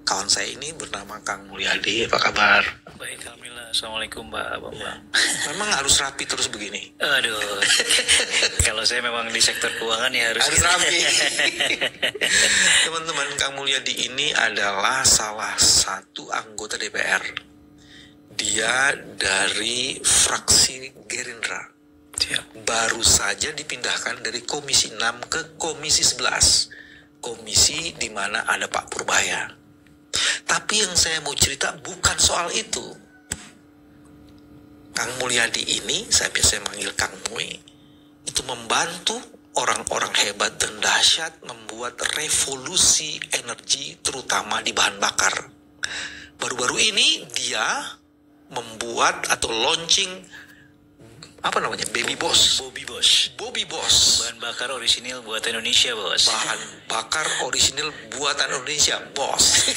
kawan saya ini bernama Kang Mulyadi. Apa kabar? Baik, alhamdulillah. Assalamualaikum Pak Bambang. Memang harus rapi terus begini? Aduh, kalau saya memang di sektor keuangan ya harus rapi. Teman-teman, Kang Mulyadi ini adalah salah satu anggota DPR. Dia dari fraksi Gerindra. Baru saja dipindahkan dari Komisi 6 ke Komisi 11. Komisi di mana ada Pak Purbaya. Tapi yang saya mau cerita bukan soal itu. Kang Mulyadi ini, saya biasa manggil Kang Mui, itu membantu orang-orang hebat dan dahsyat membuat revolusi energi terutama di bahan bakar. Baru-baru ini dia membuat atau launching apa namanya? Bobby Boss. Bahan bakar orisinil buatan Indonesia, Bos. Bahan bakar orisinil buatan Indonesia, Bos.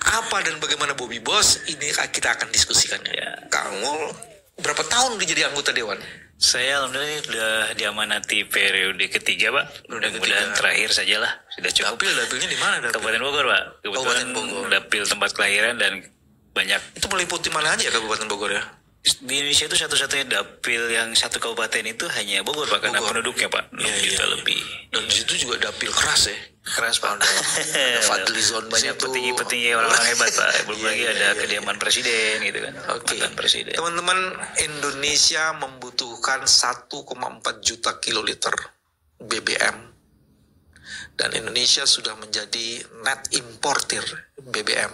Apa dan bagaimana Bobby Boss? Ini kita akan diskusikan ya. Kang Mul, berapa tahun udah jadi anggota dewan? Saya alhamdulillah sudah diamanati periode ketiga, Pak. Mudah-mudahan terakhir sajalah. Sudah cukup. Dapilnya di mana? Kabupaten Bogor, Pak. Kebetulan dapil tempat kelahiran dan banyak. Itu meliputi mana aja Kabupaten Bogor ya? Di Indonesia itu satu-satunya dapil yang satu kabupaten itu hanya Bogor, Pak, karena penduduknya, Pak. Kita lebih. Dan di situ juga dapil keras ya? Keras, Pak. Fadlizon banyak petinggi-petinggi orang-orang hebat, Pak. Belum lagi ada kediaman presiden gitu kan. Oke. Presiden. Teman-teman, Indonesia membutuhkan 1,4 juta kiloliter BBM. Dan Indonesia sudah menjadi net importer BBM.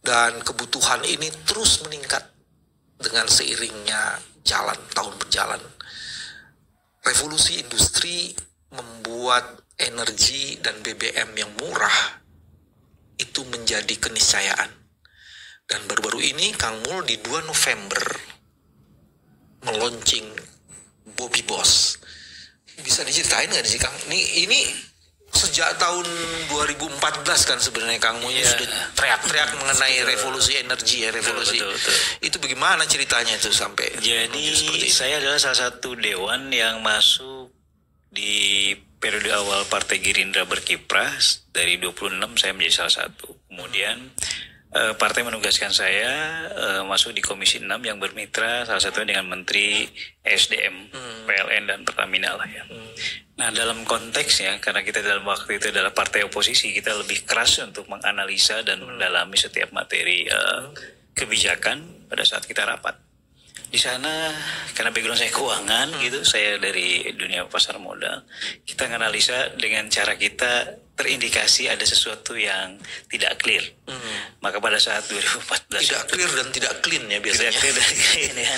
Dan kebutuhan ini terus meningkat dengan seiringnya tahun berjalan. Revolusi industri membuat energi dan BBM yang murah itu menjadi keniscayaan. Dan baru-baru ini Kang Mul di 2 November meluncing Bobby Boss. Bisa diceritain nggak sih Kang? Ini sejak tahun 2014 kan sebenarnya Kang Mul sudah teriak-teriak mengenai revolusi energi ya, revolusi. Betul. Itu bagaimana ceritanya itu sampai? Jadi saya adalah salah satu dewan yang masuk di periode awal Partai Gerindra berkiprah. Dari 26 saya menjadi salah satu. Kemudian partai menugaskan saya masuk di Komisi 6 yang bermitra salah satunya dengan Menteri SDM, PLN dan Pertamina lah ya. Nah, dalam konteksnya, karena kita dalam waktu itu adalah partai oposisi, kita lebih keras untuk menganalisa dan mendalami setiap materi kebijakan pada saat kita rapat. Di sana, karena background saya keuangan gitu, saya dari dunia pasar modal, kita menganalisa dengan cara kita terindikasi ada sesuatu yang tidak clear. Maka pada saat 2014 tidak clear dan tidak clean ya biasanya. Tidak clear dan clean ya.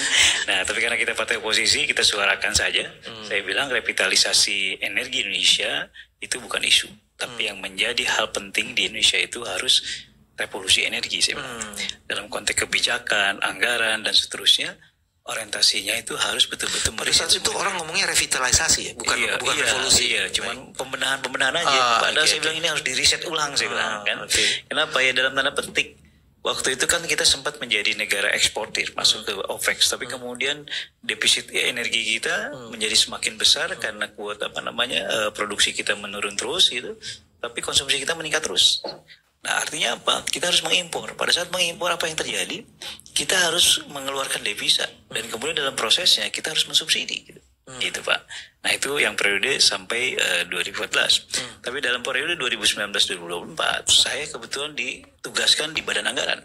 Nah, tapi karena kita partai oposisi, kita suarakan saja. Saya bilang revitalisasi energi Indonesia itu bukan isu, tapi yang menjadi hal penting di Indonesia itu harus revolusi energi, saya bilang. Dalam konteks kebijakan, anggaran dan seterusnya, orientasinya itu harus betul-betul meriset. Pada saat itu orang ngomongnya revitalisasi ya, bukan revolusi. Iya, cuman pembenahan aja. Padahal saya bilang ini harus diriset ulang, saya bilang kan. Kenapa ya, dalam tanda petik waktu itu kan kita sempat menjadi negara eksportir masuk ke OPEC, tapi kemudian defisit energi kita menjadi semakin besar karena kuota produksi kita menurun terus gitu, tapi konsumsi kita meningkat terus. Nah, artinya apa? Kita harus mengimpor. Pada saat mengimpor, apa yang terjadi? Kita harus mengeluarkan devisa. Dan kemudian dalam prosesnya, kita harus mensubsidi. Gitu, Pak. Nah, itu yang periode sampai 2014. Tapi dalam periode 2019-2024, saya kebetulan ditugaskan di Badan Anggaran.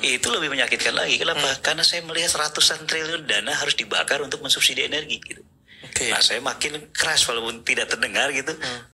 Itu lebih menyakitkan lagi. Kenapa? Karena saya melihat ratusan triliun dana harus dibakar untuk mensubsidi energi. Gitu. Nah, saya makin keras walaupun tidak terdengar gitu.